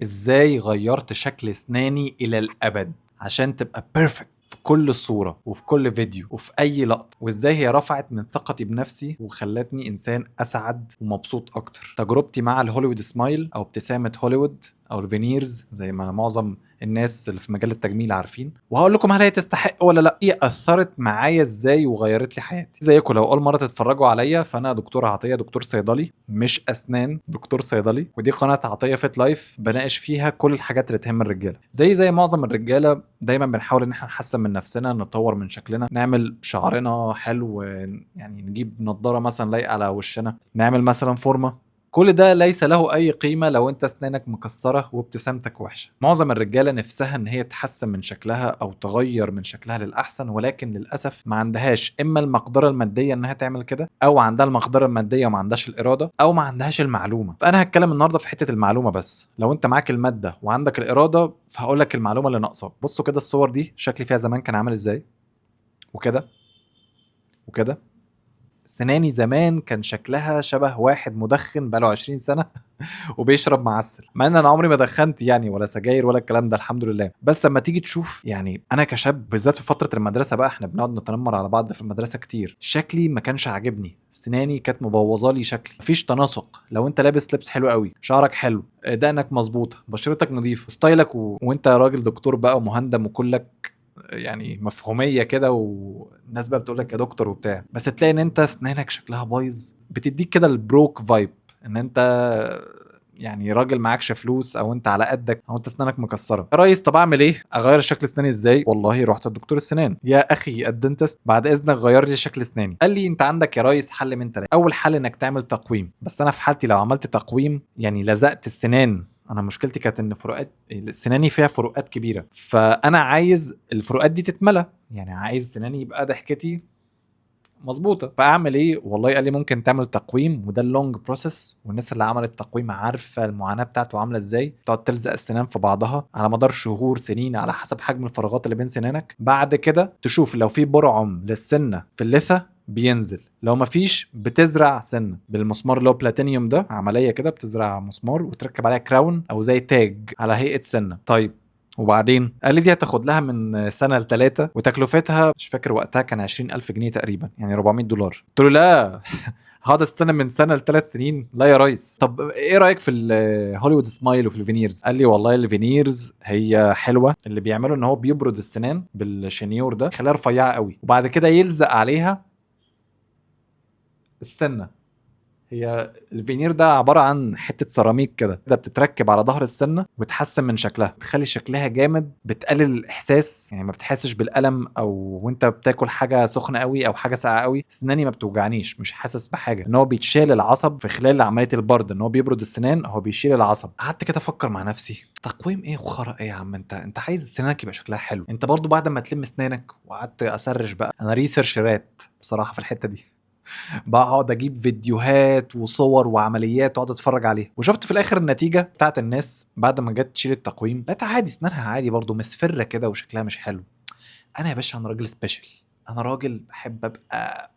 ازاي غيرت شكل اسناني الى الابد عشان تبقى بيرفكت في كل صورة وفي كل فيديو وفي اي لقطة، وازاي هي رفعت من ثقتي بنفسي وخلتني انسان اسعد ومبسوط اكتر. تجربتي مع الهوليوود سمايل او ابتسامة هوليوود او الفينيرز زي ما معظم الناس اللي في مجال التجميل عارفين، وهقول لكم هل هي تستحق ولا لا. هي اثرت معايا ازاي وغيرت لي حياتي. زيكم لو اول مره تتفرجوا عليا، فانا دكتور عطيه، دكتور صيدلي مش اسنان، دكتور صيدلي. ودي قناه عطيه فيت لايف بناقش فيها كل الحاجات اللي تهم الرجاله. زي معظم الرجاله دايما بنحاول ان احنا نحسن من نفسنا، نطور من شكلنا، نعمل شعرنا حلو، يعني نجيب نضاره مثلا لايقه على وشنا، نعمل مثلا فورمه. كل ده ليس له اي قيمه لو انت اسنانك مكسره وابتسامتك وحشه. معظم الرجاله نفسها ان هي تحسن من شكلها او تغير من شكلها للاحسن، ولكن للاسف ما عندهاش اما المقدره الماديه انها تعمل كده، او عندها المقدره الماديه وما عندهاش الاراده، او ما عندهاش المعلومه. فانا هتكلم النهارده في حته المعلومه بس. لو انت معاك الماده وعندك الاراده فهقول لك المعلومه اللي ناقصاك. بصوا كده الصور دي شكلي فيها زمان كان عامل ازاي، وكده وكده. سناني زمان كان شكلها شبه واحد مدخن بقاله 20 سنة وبيشرب معسل، مع ان انا عمري ما دخنت يعني ولا سجاير ولا الكلام ده الحمد لله. بس لما تيجي تشوف يعني انا كشاب بالذات في فترة المدرسة بقى، احنا بنقعد نتنمر على بعض في المدرسة كتير، شكلي ما كانش عاجبني. سناني كانت مبوظه لي شكلي، مفيش تناسق. لو انت لابس لبس حلو قوي، شعرك حلو، دقنك مظبوطه، بشرتك نظيفه، ستايلك وانت راجل دكتور بقى ومهندم وكلك يعني مفهوميه كده، والناس بقى بتقول لك يا دكتور وبتاع، بس تلاقي ان انت اسنانك شكلها بايظ، بتديك كده البروك فايب ان انت يعني راجل معكش فلوس، او انت على قدك، او انت اسنانك مكسره. يا ريس طب اعمل ايه؟ اغير شكل اسناني ازاي؟ والله رحت للدكتور السنان. يا اخي الدنتست بعد اذنك غير لي شكل اسناني. قال لي انت عندك يا ريس حل من ثلاثه. اول حل انك تعمل تقويم، بس انا في حالتي لو عملت تقويم يعني لزقت السنان. انا مشكلتي كانت ان فروقات سناني فيها فروقات كبيره، فانا عايز الفروقات دي تتملى، يعني عايز سناني يبقى ضحكتي مظبوطه. فاعمل ايه؟ والله قال لي ممكن تعمل تقويم، وده اللونج بروسيس، والناس اللي عملت تقويم عارفه المعاناه بتاعته عامله ازاي. تقعد تلزق السنان في بعضها على مدار شهور سنين على حسب حجم الفراغات اللي بين سنانك. بعد كده تشوف لو في برعم للسنه في اللثه بينزل، لو مفيش بتزرع سنه بالمسمار اللي هو بلاتينيوم ده، عمليه كده بتزرع مسمار وتركب عليها كراون او زي تاج على هيئه سنه. طيب وبعدين قال لي دي هتاخد لها من سنه لثلاثه، وتكلفتها مش فاكر وقتها كان 20,000 جنيه تقريبا، يعني 400 دولار. قلت له لا هقعد استنى من سنه لثلاث سنين؟ لا يا ريس. طب ايه رايك في الهوليوود سمايل وفي الفينيرز؟ قال لي والله الفينيرز هي حلوه، اللي بيعمله ان هو بيبرد السنان بالشنيور ده، يخليها رفيعه قوي، وبعد كده يلزق عليها السنه. هي الفينير ده عبارة عن حتة سيراميك كده بتتركب على ظهر السنة وتحسن من شكلها، تخلي شكلها جامد، بتقلل الإحساس، يعني ما بتحسش بالألم، أو وأنت بتاكل حاجة سخنة قوي أو حاجة ساقعة قوي سناني ما بتوجعنيش، مش حاسس بحاجة. إن هو بيتشال العصب في خلال عملية البرد، إن هو بيبرد السنان، هو بيشيل العصب. قعدت كده أفكر مع نفسي، تقويم إيه وخرا إيه يا عم؟ أنت عايز سنانك يبقى شكلها حلو، أنت برضو بعد ما تلم سنانك. وقعدت أسرش بقى، أنا ريسيرش رات بصراحة في الحتة دي، بقعد اجيب فيديوهات وصور وعمليات واقعد اتفرج عليها، وشفت في الاخر النتيجه بتاعت الناس بعد ما جت تشيل التقويم. لقيتها عادي، اسنانها عادي برضه مصفره كده وشكلها مش حلو. انا يا باشا انا راجل سبيشال، انا راجل بحب ابقى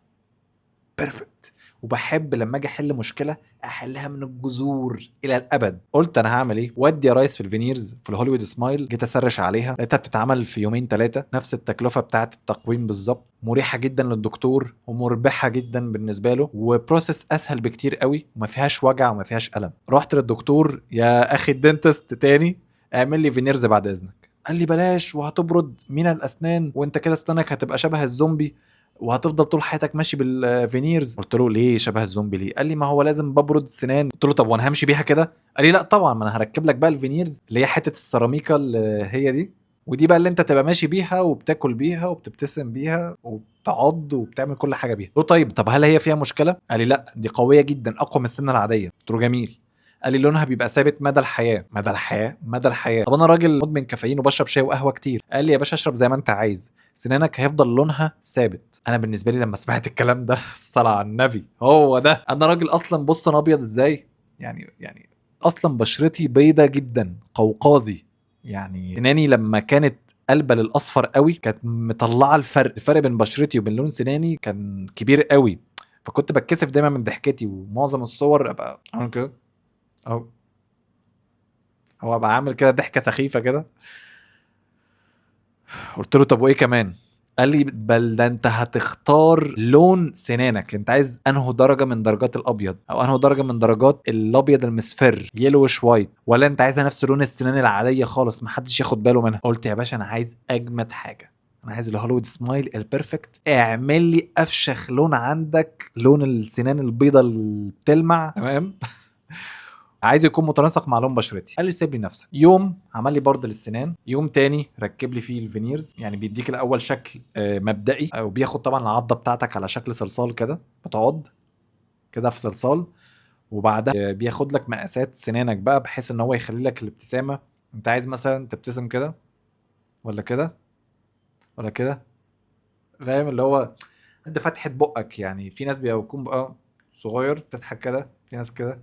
بيرفكت، وبحب لما اجي احل مشكله احلها من الجذور الى الابد. قلت انا هعمل ايه؟ ودي يا ريس في الفينيرز في الهوليوود سمايل. جيت اسرش عليها لقيتها بتتعمل في يومين ثلاثه، نفس التكلفه بتاعه التقويم بالظبط، مريحه جدا للدكتور ومربحه جدا بالنسبه له، وبروسيس اسهل بكتير قوي، وما فيهاش وجع وما فيهاش الم. رحت للدكتور، يا اخي الدنتست تاني، اعمل لي فينيرز بعد اذنك. قال لي بلاش، وهتبرد من الاسنان، وانت كده اسنانك هتبقى شبه الزومبي، وهتفضل طول حياتك ماشي بالفينيرز. قلت له ليه شبه الزومبي ليه؟ قال لي ما هو لازم ببرد السنان. قلت له طب وانا همشي بيها كده؟ قال لي لا طبعا، ما انا هركب لك بقى الفينيرز اللي هي حته السيراميكا اللي هي دي، ودي بقى اللي انت تبقى ماشي بيها وبتاكل بيها وبتبتسم بيها وبتعض وبتعمل كل حاجه بيها. قلت له طيب طب هل هي فيها مشكله؟ قال لي لا دي قويه جدا، اقوى من السنه العاديه. قلت له جميل. قال لي لونها بيبقى ثابت مدى الحياه. مدى الحياه؟ مدى الحياه؟ طب انا راجل مدمن كافيين وبشرب شاي وقهوه كتير. قال لي يا باشا اشرب زي ما انت عايز، سنانك هيفضل لونها ثابت. انا بالنسبه لي لما سمعت الكلام ده الصلاه على النبي، هو ده انا راجل اصلا، بص انا ابيض ازاي، يعني اصلا بشرتي بيضه جدا، قوقازي. يعني سناني لما كانت قلبة للاصفر قوي كانت مطلعه الفرق بين بشرتي وبين لون سناني كان كبير قوي. فكنت بتكسف دايما من ضحكتي، ومعظم الصور ابقى عامل كده اهو. هو بقى عامل كده ضحكه سخيفه كده. قلت له طب وايه كمان؟ قال لي بل ده انت هتختار لون سنانك، انت عايز انه درجه من درجات الابيض او انه درجه من درجات الابيض المصفر يلوش وايت، ولا انت عايزها نفس لون السنان العاديه خالص محدش ياخد باله منها؟ قلت يا باشا انا عايز اجمد حاجه، انا عايز الهوليوود سمايل البيرفكت، اعمل لي افشخ لون عندك، لون السنان البيضه اللي بتلمع تمام. عايز يكون متناسق مع لون بشرتي. قال لي سيب لي نفسك. يوم عمل لي برد للسنان، يوم تاني ركب لي فيه الفينيرز، يعني بيديك الاول شكل مبدئي، وبياخد طبعا العضه بتاعتك على شكل صلصال كده، بتقعد كده في صلصال، وبعدها بياخد لك مقاسات سنانك بقى بحيث ان هو يخلي لك الابتسامه. انت عايز مثلا تبتسم كده ولا كده ولا كده، فاهم اللي هو قد فتحه بقك. يعني في ناس بيكون بقى صغير تضحك كده، في ناس كده،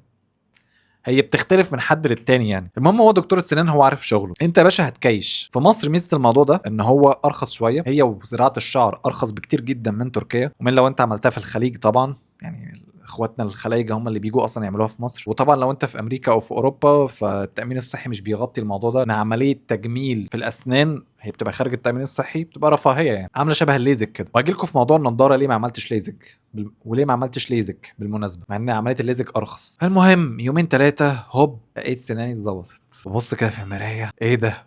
هي بتختلف من حد للتاني يعني. المهم هو دكتور السنان هو عارف شغله. انت يا باشا هتكيش في مصر. ميزه الموضوع ده ان هو ارخص شويه، هي وزراعه الشعر ارخص بكتير جدا من تركيا، ومن لو انت عملتها في الخليج طبعا، يعني اخواتنا الخلايجه هم اللي بيجوا اصلا يعملوها في مصر. وطبعا لو انت في امريكا او في اوروبا فالتامين الصحي مش بيغطي الموضوع ده، ان عمليه تجميل في الاسنان هي بتبقى خارج التامين الصحي، بتبقى رفاهيه يعني، عامله شبه الليزك كده. واجي لكم في موضوع النضاره، ليه ما عملتش ليزك وليه ما عملتش ليزك بالمناسبه، مع ان عمليه الليزك ارخص. المهم يومين ثلاثه هوب لقيت سناني اتظبطت. ببص كده في المرايه، ايه ده؟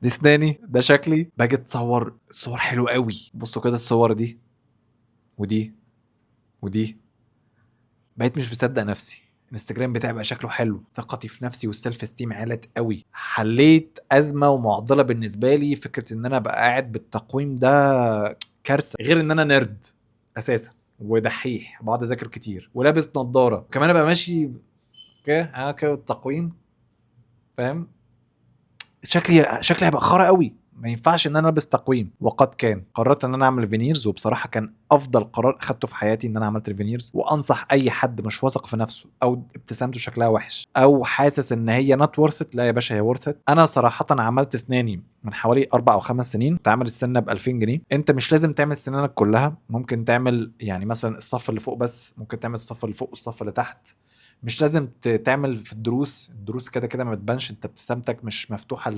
دي سناني، ده شكلي. باجي اتصور صور حلوه قوي، بصوا كده الصور دي ودي ودي، بقيت مش مصدق نفسي. الانستجرام بتاعي بقى شكله حلو، ثقتي في نفسي والسيلف استيم عالت قوي. حليت ازمه ومعضله بالنسبه لي، فكره ان انا ابقى قاعد بالتقويم ده كارثه، غير ان انا نرد اساسا ودحيح بقعد اذاكر كتير ولابس نظاره كمان، ابقى ماشي كده التقويم، فاهم؟ شكلي هيبقى خرا قوي، ما ينفعش ان انا البس تقويم. وقد كان قررت ان انا اعمل فينيرز، وبصراحه كان افضل قرار اخدته في حياتي ان انا عملت الفينيرز. وانصح اي حد مش واثق في نفسه او ابتسامته شكلها وحش او حاسس ان هي نوت ورثت، لا يا باشا هي ورثت. انا صراحه عملت اسناني من حوالي 4 او 5 سنين، تعمل السنه ب 2000 جنيه. انت مش لازم تعمل سنانك كلها، ممكن تعمل يعني مثلا الصف اللي فوق بس، ممكن تعمل الصف اللي فوق والصف اللي تحت. مش لازم تعمل في الدروس كده كده ما بتبانش، انت ابتسامتك مش مفتوحه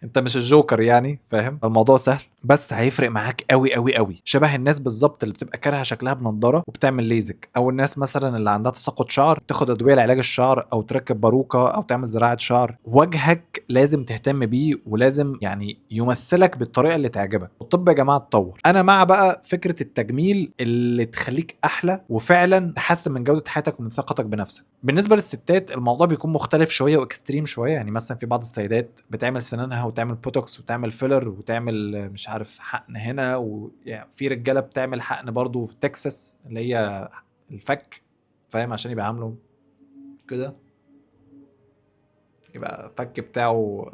انت مش الجوكر يعني، فاهم؟ الموضوع سهل، بس هيفرق معاك قوي قوي قوي. شبه الناس بالظبط اللي بتبقى كارهه شكلها بنضاره وبتعمل ليزك، او الناس مثلا اللي عندها تساقط شعر تاخد ادويه لعلاج الشعر، او تركب باروكه، او تعمل زراعه شعر. وجهك لازم تهتم بيه، ولازم يعني يمثلك بالطريقه اللي تعجبك. الطب يا جماعه اتطور، انا مع بقى فكره التجميل اللي تخليك احلى وفعلا تحسن من جوده حياتك ومن ثقتك بنفسك. بالنسبه للستات الموضوع بيكون مختلف شويه واكستريم شويه، يعني مثلا في بعض السيدات بتعمل سنانها وتعمل بوتوكس وتعمل فيلر وتعمل مش عارف حقن هنا، ويعني في رجاله بتعمل حقن برضو في تكساس اللي هي الفك، فاهم؟ عشان يبقى عامله كده، يبقى فك بتاعه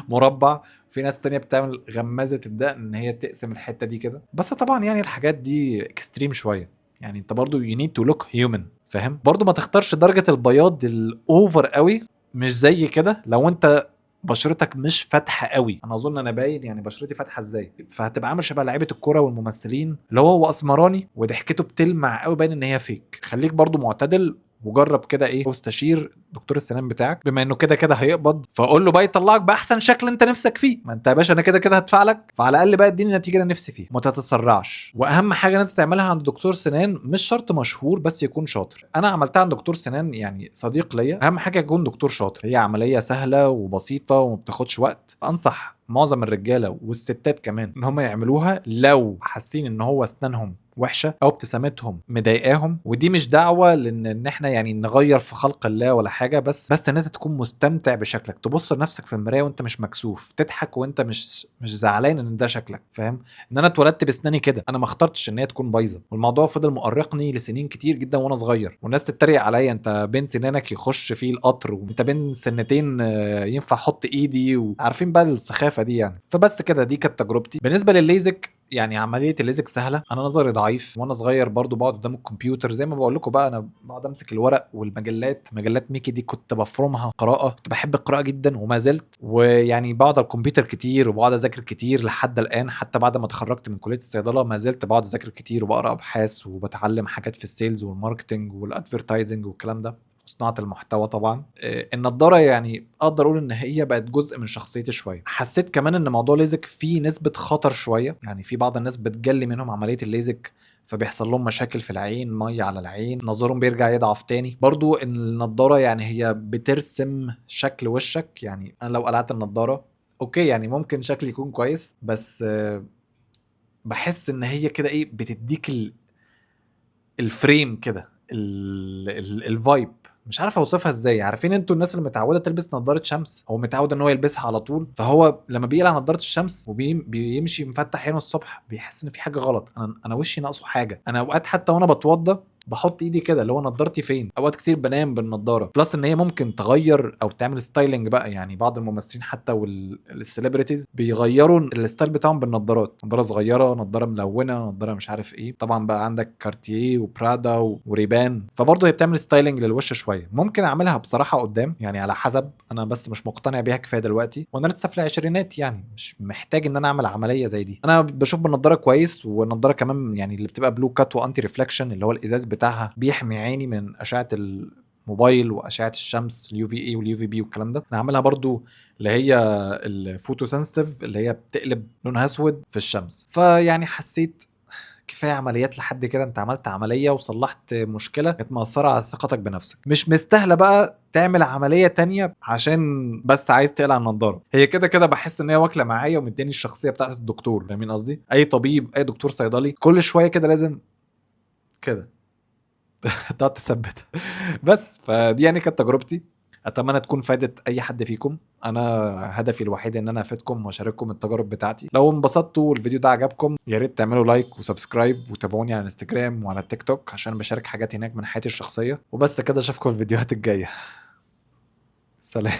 مربع. في ناس تانية بتعمل غمازة الدقن ان هي تقسم الحتة دي كده. بس طبعا يعني الحاجات دي اكستريم شوية، يعني انت برضو you need to look human، فاهم؟ برضو ما تختارش درجة البياض الاوفر قوي، مش زي كده لو انت بشرتك مش فاتحه قوي. انا اظن انا باين يعني بشرتي فاتحه ازاي، فهتبقى عامل شبه لعيبه الكوره والممثلين اللي هو اسمراني وضحكته بتلمع قوي باين ان هي فيك. خليك برضو معتدل، وجرب كده ايه، واستشير دكتور السنان بتاعك بما انه كده كده هيقبض، فاقول له بقى يطلعك باحسن شكل انت نفسك فيه. ما انت يا باشا انا كده كده هدفع لك، فعلى الاقل بقى اديني النتيجه اللي انا نفسي فيها، ما تتسرعش. واهم حاجه ان انت تعملها عند دكتور سنان مش شرط مشهور بس يكون شاطر. انا عملتها عند دكتور سنان يعني صديق ليا، اهم حاجه يكون دكتور شاطر. هي عمليه سهله وبسيطه وما بتاخدش وقت. انصح معظم الرجاله والستات كمان ان هم يعملوها لو حاسين ان هو اسنانهم وحشه او ابتسامتهم مضايقاهم. ودي مش دعوه ان احنا يعني نغير في خلق الله ولا حاجه، بس ان انت تكون مستمتع بشكلك، تبص لنفسك في المرايه وانت مش مكسوف، تضحك وانت مش زعلان ان ده شكلك، فاهم؟ ان انا اتولدت باسناني كده، انا ما اخترتش ان هي تكون بايظه، والموضوع فضل مؤرقني لسنين كتير جدا وانا صغير. والناس تتريق عليا، انت بين سنانك يخش فيه القطر، وانت بين سنتين ينفع احط ايدي، وعارفين بقى السخافه دي يعني. فبس كده، دي كانت تجربتي بالنسبه للليزك. يعني عمليه الليزك سهله، انا نظري ضعيف وانا صغير برضو بقعد قدام الكمبيوتر زي ما بقول لكم بقى، انا بقعد امسك الورق والمجلات، مجلات ميكي دي كنت بفرمها قراءه، كنت بحب القراءه جدا وما زلت. ويعني بقعد على الكمبيوتر كتير وبقعد اذاكر كتير لحد الان، حتى بعد ما اتخرجت من كليه الصيدله ما زلت بقعد اذاكر كتير وبقرا ابحاث وبتعلم حاجات في السيلز والماركتنج والادفيرتايزنج والكلام ده. وصناعة المحتوى طبعا. النضارة يعني اقدر اقول ان هي بقت جزء من شخصيتي شوية. حسيت كمان ان موضوع ليزك فيه نسبة خطر شوية، يعني في بعض الناس بتجلي منهم عملية الليزك فبيحصل لهم مشاكل في العين، ميه على العين، نظرهم بيرجع يضعف تاني. برضو ان النضاره يعني هي بترسم شكل وشك، يعني انا لو قلعت النضاره اوكي يعني ممكن شكلي يكون كويس، بس بحس ان هي كده ايه بتديك الفريم كده، الفايب، مش عارف اوصفها ازاي. عارفين انتوا الناس اللي متعوده تلبس نظاره شمس، هو متعود ان هو يلبسها على طول، فهو لما بيقلع نظاره الشمس وبيمشي مفتح عينه الصبح بيحس ان في حاجه غلط، انا وشي ناقصه حاجه. انا اوقات حتى وانا بتوضى بحط ايدي كده اللي هو نضارتي فين. اوقات كتير بنام بالنضاره، بلس ان هي ممكن تغير او تعمل ستايلنج بقى. يعني بعض الممثلين حتى والسليبرتيز بيغيروا الستايل بتاعهم بالنضارات، نضاره صغيره، نضاره ملونه، نضاره مش عارف ايه. طبعا بقى عندك كارتيه وبرادا وريبان، فبرضه هي بتعمل ستايلنج للوش شويه. ممكن اعملها بصراحه قدام يعني على حسب، انا بس مش مقتنع بيها كفايه دلوقتي وانا لسه في العشرينات، يعني مش محتاج ان انا اعمل عمليه زي دي. انا بشوف بالنضاره كويس، والنضاره كمان يعني اللي بتبقى بلو كات وانتي ريفلكشن، اللي هو الازاز بتاعها بيحمي عيني من اشعه الموبايل واشعه الشمس، اليو في اي واليو في بي والكلام ده. انا عاملها برضو اللي هي الفوتو سنسيتيف، اللي هي بتقلب لونها اسود في الشمس. فيعني حسيت كفايه عمليات لحد كده، انت عملت عمليه وصلحت مشكله كانت مأثره على ثقتك بنفسك، مش مستاهله بقى تعمل عمليه تانية عشان بس عايز تقلع النضاره. هي كده كده بحس ان هي واكله معايا ومديني الشخصيه بتاعت الدكتور، فاهمين قصدي؟ اي طبيب، اي دكتور صيدلي كل شويه كده لازم كده تقعد تثبت. بس فدي يعني كانت تجربتي، اتمنى تكون فادت اي حد فيكم. انا هدفي الوحيد ان انا افيدكم واشارككم التجارب بتاعتي. لو انبسطتوا والفيديو ده عجبكم يا ريت تعملوا لايك وسبسكرايب وتابعوني على الانستجرام وعلى التيك توك عشان بشارك حاجات هناك من حياتي الشخصيه. وبس كده، اشوفكم في الفيديوهات الجايه. سلام.